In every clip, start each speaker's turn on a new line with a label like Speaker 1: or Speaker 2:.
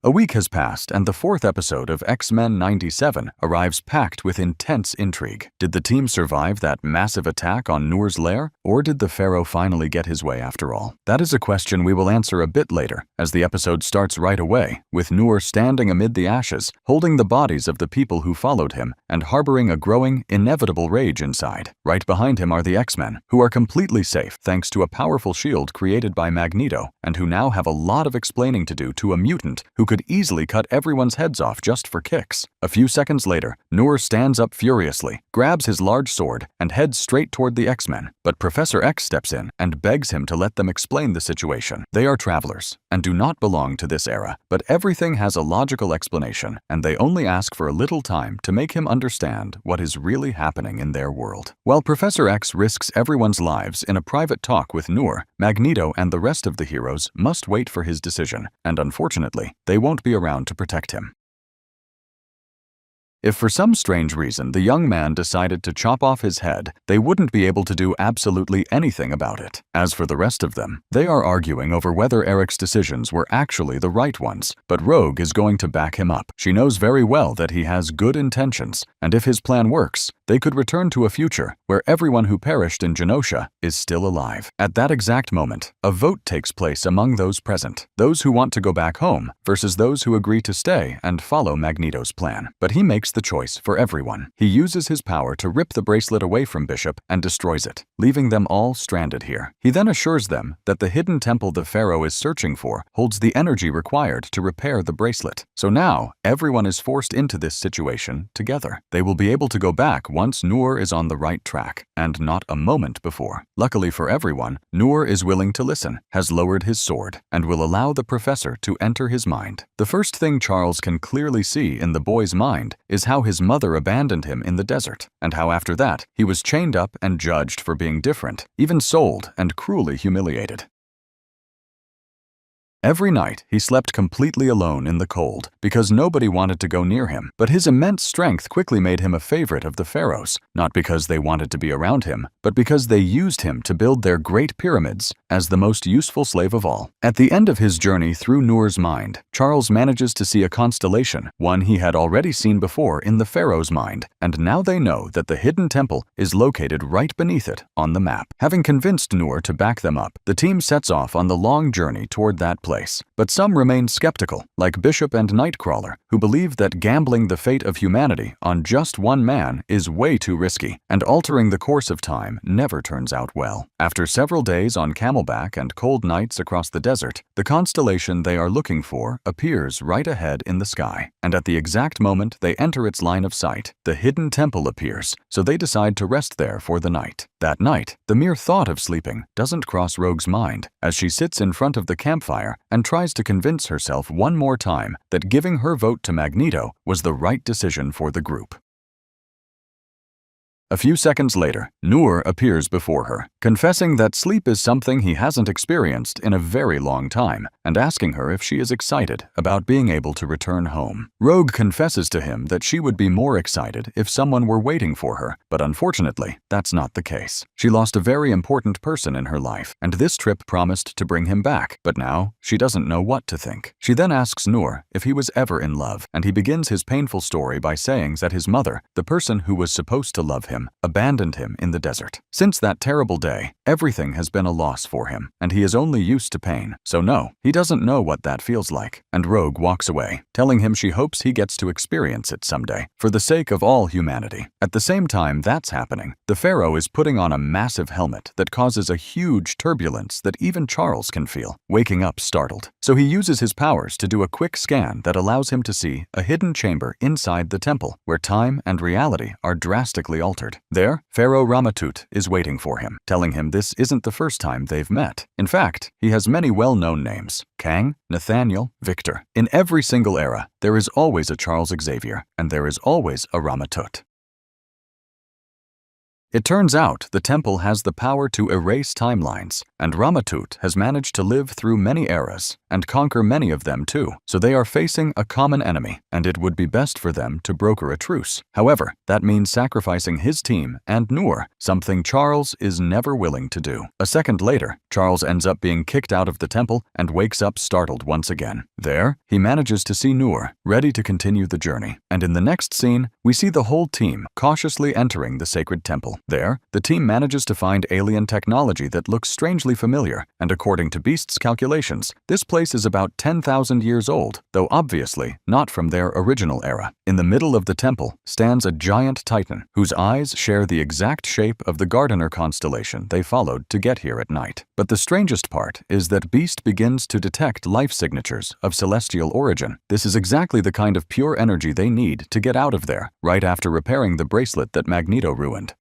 Speaker 1: A week has passed, and the fourth episode of X-Men 97 arrives packed with intense intrigue. Did the team survive that massive attack on Noor's lair, or did the Pharaoh finally get his way after all? That is a question we will answer a bit later, as the episode starts right away, with Noor standing amid the ashes, holding the bodies of the people who followed him, and harboring a growing, inevitable rage inside. Right behind him are the X-Men, who are completely safe thanks to a powerful shield created by Magneto, and who now have a lot of explaining to do to a mutant who could easily cut everyone's heads off just for kicks. A few seconds later, Noor stands up furiously, grabs his large sword, and heads straight toward the X-Men. But Professor X steps in and begs him to let them explain the situation. They are travelers and do not belong to this era, but everything has a logical explanation, and they only ask for a little time to make him understand what is really happening in their world. While Professor X risks everyone's lives in a private talk with Noor, Magneto and the rest of the heroes must wait for his decision, and unfortunately, they won't be around to protect him. If for some strange reason the young man decided to chop off his head, they wouldn't be able to do absolutely anything about it. As for the rest of them, they are arguing over whether Eric's decisions were actually the right ones, but Rogue is going to back him up. She knows very well that he has good intentions, and if his plan works, they could return to a future where everyone who perished in Genosha is still alive. At that exact moment, a vote takes place among those present, those who want to go back home versus those who agree to stay and follow Magneto's plan. But he makes the choice for everyone. He uses his power to rip the bracelet away from Bishop and destroys it, leaving them all stranded here. He then assures them that the hidden temple the Pharaoh is searching for holds the energy required to repair the bracelet. So now, everyone is forced into this situation together. They will be able to go back once Noor is on the right track, and not a moment before. Luckily for everyone, Noor is willing to listen, has lowered his sword, and will allow the professor to enter his mind. The first thing Charles can clearly see in the boy's mind is how his mother abandoned him in the desert, and how after that he was chained up and judged for being different, even sold and cruelly humiliated. Every night, he slept completely alone in the cold because nobody wanted to go near him, but his immense strength quickly made him a favorite of the pharaohs, not because they wanted to be around him, but because they used him to build their great pyramids as the most useful slave of all. At the end of his journey through Noor's mind, Charles manages to see a constellation, one he had already seen before in the pharaoh's mind, and now they know that the hidden temple is located right beneath it on the map. Having convinced Noor to back them up, the team sets off on the long journey toward that place. But some remain skeptical, like Bishop and Nightcrawler, who believe that gambling the fate of humanity on just one man is way too risky, and altering the course of time never turns out well. After several days on camelback and cold nights across the desert, the constellation they are looking for appears right ahead in the sky, and at the exact moment they enter its line of sight, the hidden temple appears, so they decide to rest there for the night. That night, the mere thought of sleeping doesn't cross Rogue's mind, as she sits in front of the campfire and tries to convince herself one more time that giving her vote to Magneto was the right decision for the group. A few seconds later, Noor appears before her, confessing that sleep is something he hasn't experienced in a very long time, and asking her if she is excited about being able to return home. Rogue confesses to him that she would be more excited if someone were waiting for her, but unfortunately, that's not the case. She lost a very important person in her life, and this trip promised to bring him back, but now she doesn't know what to think. She then asks Noor if he was ever in love, and he begins his painful story by saying that his mother, the person who was supposed to love him, abandoned him in the desert. Since that terrible day, everything has been a loss for him, and he is only used to pain. So no, he doesn't know what that feels like. And Rogue walks away, telling him she hopes he gets to experience it someday, for the sake of all humanity. At the same time that's happening, the Pharaoh is putting on a massive helmet that causes a huge turbulence that even Charles can feel, waking up startled. So he uses his powers to do a quick scan that allows him to see a hidden chamber inside the temple, where time and reality are drastically altered. There, Pharaoh Ramatut is waiting for him, telling him this isn't the first time they've met. In fact, he has many well-known names: Kang, Nathaniel, Victor. In every single era, there is always a Charles Xavier, and there is always a Ramatut. It turns out the temple has the power to erase timelines, and Ramatut has managed to live through many eras and conquer many of them too, so they are facing a common enemy, and it would be best for them to broker a truce. However, that means sacrificing his team and Noor, something Charles is never willing to do. A second later, Charles ends up being kicked out of the temple and wakes up startled once again. There, he manages to see Noor, ready to continue the journey, and in the next scene, we see the whole team cautiously entering the sacred temple. There, the team manages to find alien technology that looks strangely familiar, and according to Beast's calculations, this place is about 10,000 years old, though obviously not from their original era. In the middle of the temple stands a giant titan, whose eyes share the exact shape of the Gardener constellation they followed to get here at night. But the strangest part is that Beast begins to detect life signatures of celestial origin. This is exactly the kind of pure energy they need to get out of there, right after repairing the bracelet that Magneto ruined.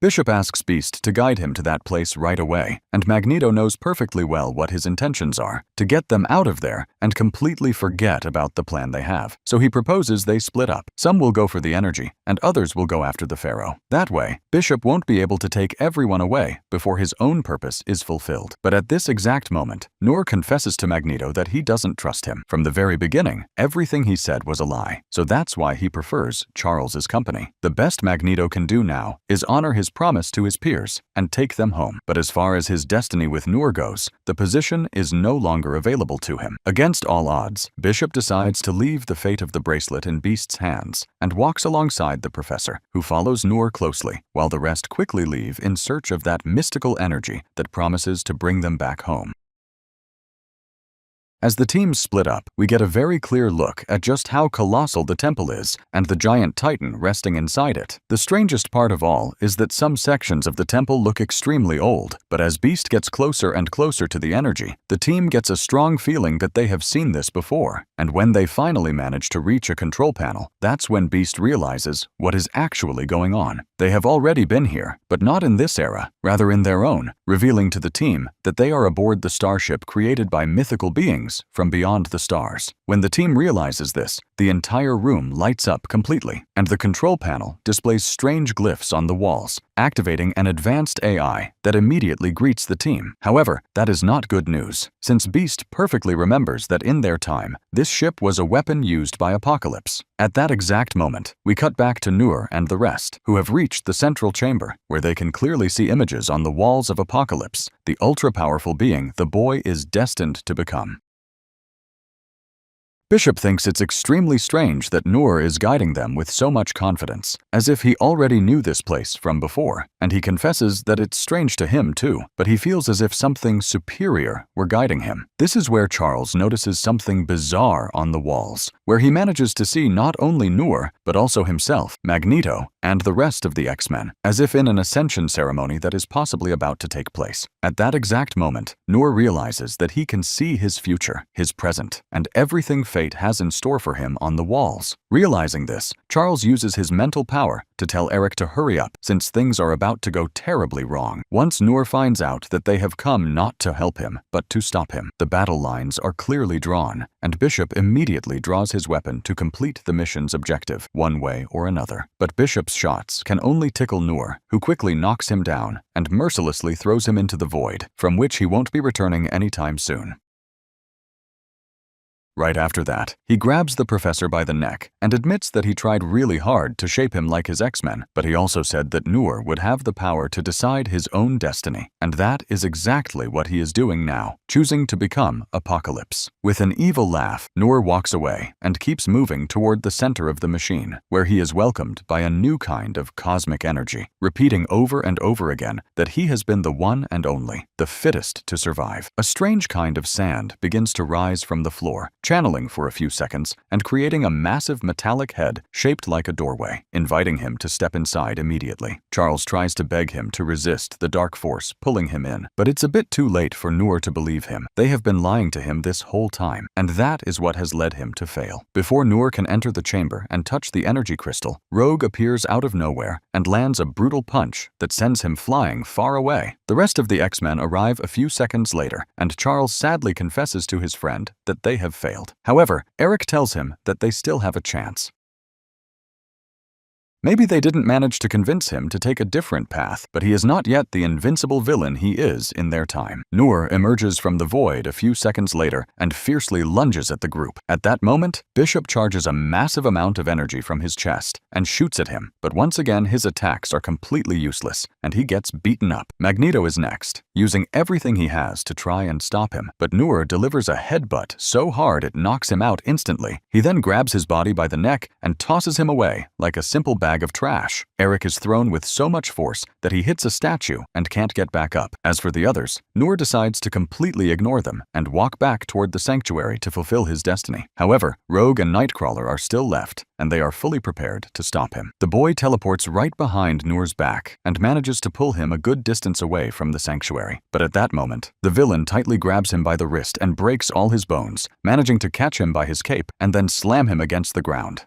Speaker 1: Bishop asks Beast to guide him to that place right away, and Magneto knows perfectly well what his intentions are, to get them out of there and completely forget about the plan they have. So he proposes they split up. Some will go for the energy, and others will go after the Pharaoh. That way, Bishop won't be able to take everyone away before his own purpose is fulfilled. But at this exact moment, Noor confesses to Magneto that he doesn't trust him. From the very beginning, everything he said was a lie, so that's why he prefers Charles's company. The best Magneto can do now is honor his promise to his peers and take them home. But as far as his destiny with Noor goes, the position is no longer available to him. Against all odds, Bishop decides to leave the fate of the bracelet in Beast's hands and walks alongside the professor, who follows Noor closely, while the rest quickly leave in search of that mystical energy that promises to bring them back home. As the teams split up, we get a very clear look at just how colossal the temple is and the giant titan resting inside it. The strangest part of all is that some sections of the temple look extremely old, but as Beast gets closer and closer to the energy, the team gets a strong feeling that they have seen this before. And when they finally manage to reach a control panel, that's when Beast realizes what is actually going on. They have already been here, but not in this era, rather in their own, revealing to the team that they are aboard the starship created by mythical beings from beyond the stars. When the team realizes this, the entire room lights up completely, and the control panel displays strange glyphs on the walls, activating an advanced AI that immediately greets the team. However, that is not good news, since Beast perfectly remembers that in their time, this ship was a weapon used by Apocalypse. At that exact moment, we cut back to Noor and the rest, who have reached the central chamber, where they can clearly see images on the walls of Apocalypse, the ultra-powerful being the boy is destined to become. Bishop thinks it's extremely strange that Noor is guiding them with so much confidence, as if he already knew this place from before, and he confesses that it's strange to him too, but he feels as if something superior were guiding him. This is where Charles notices something bizarre on the walls, where he manages to see not only Noor, but also himself, Magneto, and the rest of the X-Men, as if in an ascension ceremony that is possibly about to take place. At that exact moment, Noor realizes that he can see his future, his present, and everything fate has in store for him on the walls. Realizing this, Charles uses his mental power to tell Eric to hurry up, since things are about to go terribly wrong. Once Noor finds out that they have come not to help him, but to stop him, the battle lines are clearly drawn, and Bishop immediately draws his weapon to complete the mission's objective, one way or another. But Bishop's shots can only tickle Noor, who quickly knocks him down and mercilessly throws him into the void, from which he won't be returning anytime soon. Right after that, he grabs the professor by the neck and admits that he tried really hard to shape him like his X-Men, but he also said that Noor would have the power to decide his own destiny, and that is exactly what he is doing now, choosing to become Apocalypse. With an evil laugh, Noor walks away and keeps moving toward the center of the machine, where he is welcomed by a new kind of cosmic energy, repeating over and over again that he has been the one and only, the fittest to survive. A strange kind of sand begins to rise from the floor, channeling for a few seconds and creating a massive metallic head shaped like a doorway, inviting him to step inside immediately. Charles tries to beg him to resist the dark force pulling him in, but it's a bit too late for Noor to believe him. They have been lying to him this whole time, and that is what has led him to fail. Before Noor can enter the chamber and touch the energy crystal, Rogue appears out of nowhere and lands a brutal punch that sends him flying far away. The rest of the X-Men arrive a few seconds later, and Charles sadly confesses to his friend that they have failed. However, Eric tells him that they still have a chance. Maybe they didn't manage to convince him to take a different path, but he is not yet the invincible villain he is in their time. Noor emerges from the void a few seconds later and fiercely lunges at the group. At that moment, Bishop charges a massive amount of energy from his chest and shoots at him, but once again his attacks are completely useless, and he gets beaten up. Magneto is next, using everything he has to try and stop him, but Noor delivers a headbutt so hard it knocks him out instantly. He then grabs his body by the neck and tosses him away like a simple bag of trash. Eric is thrown with so much force that he hits a statue and can't get back up. As for the others, Noor decides to completely ignore them and walk back toward the sanctuary to fulfill his destiny. However, Rogue and Nightcrawler are still left, and they are fully prepared to stop him. The boy teleports right behind Noor's back and manages to pull him a good distance away from the sanctuary. But at that moment, the villain tightly grabs him by the wrist and breaks all his bones, managing to catch him by his cape and then slam him against the ground.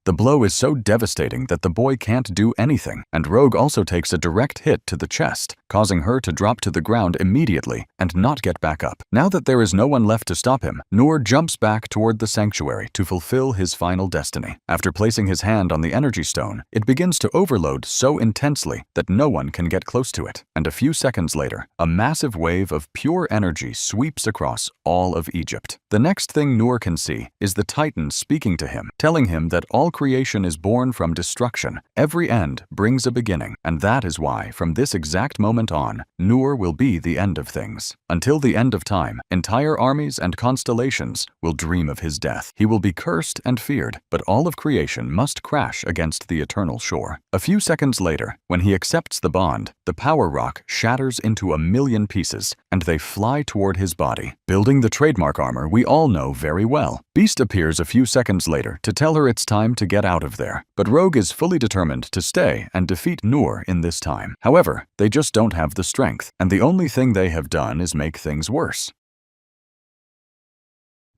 Speaker 1: The blow is so devastating that the boy can't do anything, and Rogue also takes a direct hit to the chest, causing her to drop to the ground immediately and not get back up. Now that there is no one left to stop him, Noor jumps back toward the sanctuary to fulfill his final destiny. After placing his hand on the energy stone, it begins to overload so intensely that no one can get close to it, and a few seconds later, a massive wave of pure energy sweeps across all of Egypt. The next thing Noor can see is the Titan speaking to him, telling him that all creation is born from destruction. Every end brings a beginning, and that is why, from this exact moment on, Noor will be the end of things. Until the end of time, entire armies and constellations will dream of his death. He will be cursed and feared, but all of creation must crash against the eternal shore. A few seconds later, when he accepts the bond, the power rock shatters into a million pieces, and they fly toward his body, building the trademark armor we all know very well. Beast appears a few seconds later to tell her it's time to get out of there, but Rogue is fully determined to stay and defeat Noor in this time. However, they just don't have the strength, and the only thing they have done is make things worse.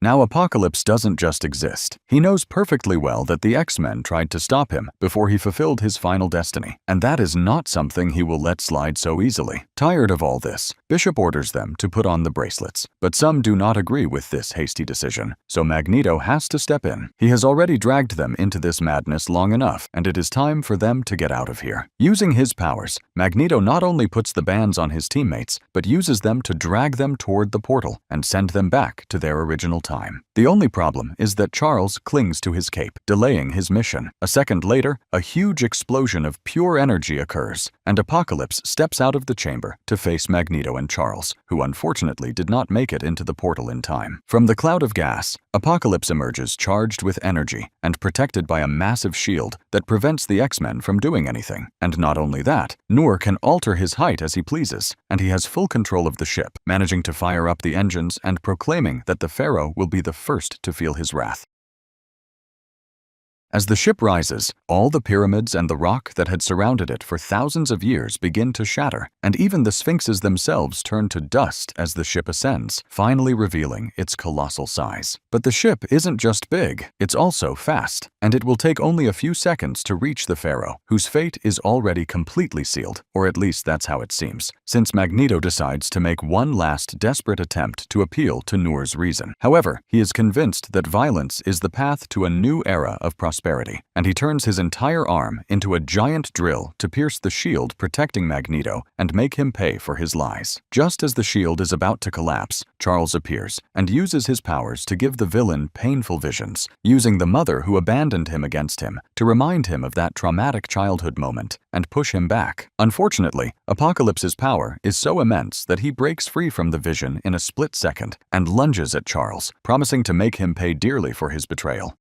Speaker 1: Now Apocalypse doesn't just exist. He knows perfectly well that the X-Men tried to stop him before he fulfilled his final destiny, and that is not something he will let slide so easily. Tired of all this, Bishop orders them to put on the bracelets, but some do not agree with this hasty decision, so Magneto has to step in. He has already dragged them into this madness long enough, and it is time for them to get out of here. Using his powers, Magneto not only puts the bands on his teammates, but uses them to drag them toward the portal and send them back to their original time. The only problem is that Charles clings to his cape, delaying his mission. A second later, a huge explosion of pure energy occurs, and Apocalypse steps out of the chamber to face Magneto and Charles, who unfortunately did not make it into the portal in time. From the cloud of gas, Apocalypse emerges charged with energy and protected by a massive shield that prevents the X-Men from doing anything. And not only that, Noor can alter his height as he pleases, and he has full control of the ship, managing to fire up the engines and proclaiming that the Pharaoh will be the first to feel his wrath. As the ship rises, all the pyramids and the rock that had surrounded it for thousands of years begin to shatter, and even the sphinxes themselves turn to dust as the ship ascends, finally revealing its colossal size. But the ship isn't just big, it's also fast, and it will take only a few seconds to reach the Pharaoh, whose fate is already completely sealed, or at least that's how it seems, since Magneto decides to make one last desperate attempt to appeal to Noor's reason. However, he is convinced that violence is the path to a new era of prosperity, and he turns his entire arm into a giant drill to pierce the shield protecting Magneto and make him pay for his lies. Just as the shield is about to collapse, Charles appears and uses his powers to give the villain painful visions, using the mother who abandoned him against him to remind him of that traumatic childhood moment and push him back. Unfortunately, Apocalypse's power is so immense that he breaks free from the vision in a split second and lunges at Charles, promising to make him pay dearly for his betrayal.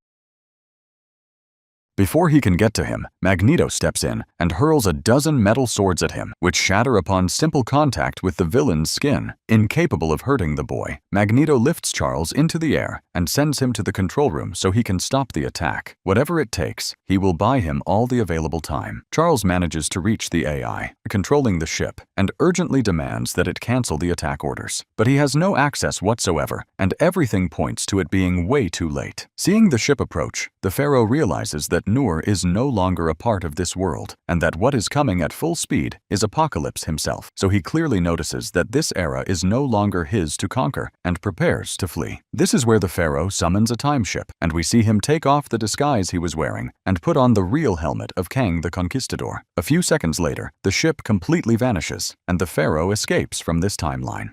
Speaker 1: Before he can get to him, Magneto steps in and hurls a dozen metal swords at him, which shatter upon simple contact with the villain's skin. Incapable of hurting the boy, Magneto lifts Charles into the air and sends him to the control room so he can stop the attack. Whatever it takes, he will buy him all the available time. Charles manages to reach the AI, controlling the ship, and urgently demands that it cancel the attack orders. But he has no access whatsoever, and everything points to it being way too late. Seeing the ship approach, the Pharaoh realizes that Noor is no longer a part of this world, and that what is coming at full speed is Apocalypse himself. So he clearly notices that this era is no longer his to conquer and prepares to flee. This is where the pharaoh summons a time ship, and we see him take off the disguise he was wearing and put on the real helmet of Kang the Conquistador. A few seconds later, the ship completely vanishes, and the pharaoh escapes from this timeline.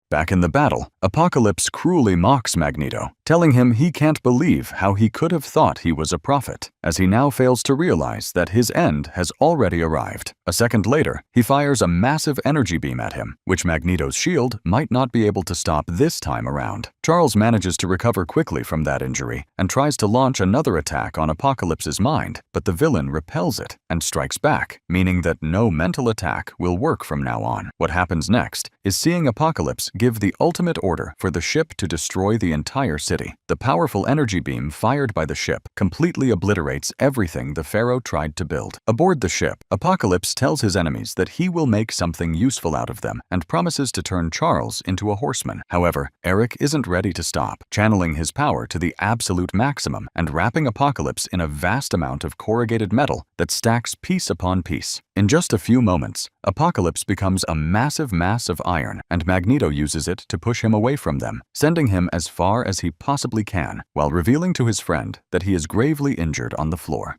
Speaker 1: Back in the battle, Apocalypse cruelly mocks Magneto, telling him he can't believe how he could have thought he was a prophet, as he now fails to realize that his end has already arrived. A second later, he fires a massive energy beam at him, which Magneto's shield might not be able to stop this time around. Charles manages to recover quickly from that injury and tries to launch another attack on Apocalypse's mind, but the villain repels it and strikes back, meaning that no mental attack will work from now on. What happens next is seeing Apocalypse give the ultimate order for the ship to destroy the entire city. The powerful energy beam fired by the ship completely obliterates everything the pharaoh tried to build. Aboard the ship, Apocalypse tells his enemies that he will make something useful out of them and promises to turn Charles into a horseman. However, Eric isn't ready to stop, channeling his power to the absolute maximum and wrapping Apocalypse in a vast amount of corrugated metal that stacks piece upon piece. In just a few moments, Apocalypse becomes a massive mass of iron, and Magneto uses it to push him away from them, sending him as far as he possibly can, while revealing to his friend that he is gravely injured on the floor.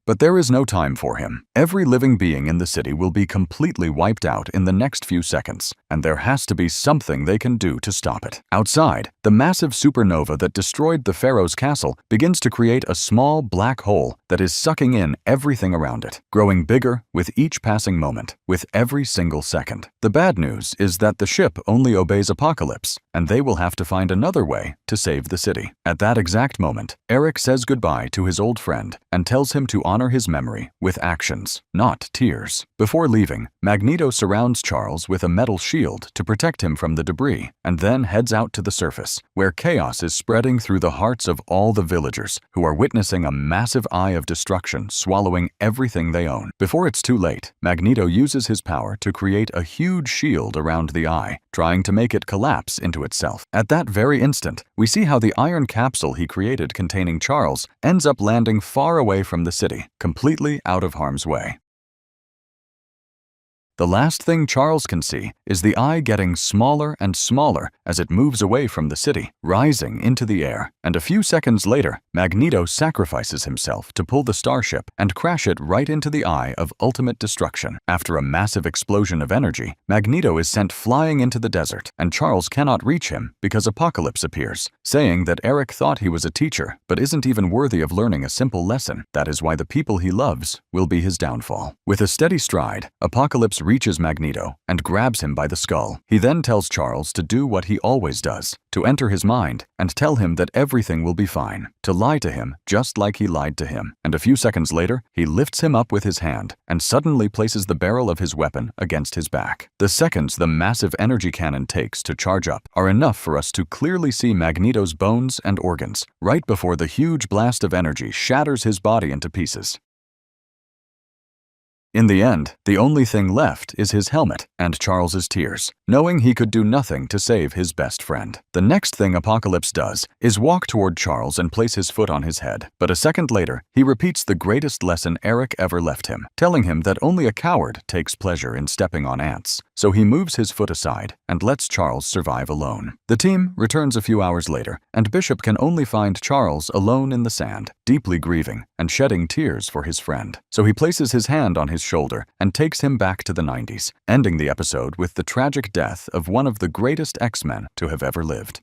Speaker 1: But there is no time for him. Every living being in the city will be completely wiped out in the next few seconds, and there has to be something they can do to stop it. Outside, the massive supernova that destroyed the pharaoh's castle begins to create a small black hole that is sucking in everything around it, growing bigger with each passing moment, with every single second. The bad news is that the ship only obeys Apocalypse, and they will have to find another way to save the city. At that exact moment, Eric says goodbye to his old friend and tells him to honor his memory with actions, not tears. Before leaving, Magneto surrounds Charles with a metal shield to protect him from the debris, and then heads out to the surface, where chaos is spreading through the hearts of all the villagers, who are witnessing a massive eye of destruction swallowing everything they own. Before it's too late, Magneto uses his power to create a huge shield around the eye, trying to make it collapse into itself. At that very instant, we see how the iron capsule he created containing Charles ends up landing far away from the city, completely out of harm's way. The last thing Charles can see is the eye getting smaller and smaller as it moves away from the city, rising into the air. And a few seconds later, Magneto sacrifices himself to pull the starship and crash it right into the eye of ultimate destruction. After a massive explosion of energy, Magneto is sent flying into the desert, and Charles cannot reach him because Apocalypse appears, saying that Eric thought he was a teacher, but isn't even worthy of learning a simple lesson. That is why the people he loves will be his downfall. With a steady stride, Apocalypse reaches Magneto and grabs him by the skull. He then tells Charles to do what he always does, to enter his mind and tell him that everything will be fine, to lie to him just like he lied to him. And a few seconds later, he lifts him up with his hand and suddenly places the barrel of his weapon against his back. The seconds the massive energy cannon takes to charge up are enough for us to clearly see Magneto's bones and organs, right before the huge blast of energy shatters his body into pieces. In the end, the only thing left is his helmet and Charles's tears, knowing he could do nothing to save his best friend. The next thing Apocalypse does is walk toward Charles and place his foot on his head, but a second later, he repeats the greatest lesson Eric ever left him, telling him that only a coward takes pleasure in stepping on ants. So he moves his foot aside and lets Charles survive alone. The team returns a few hours later, and Bishop can only find Charles alone in the sand, deeply grieving and shedding tears for his friend. So he places his hand on his shoulder and takes him back to the 90s, ending the episode with the tragic death of one of the greatest X-Men to have ever lived.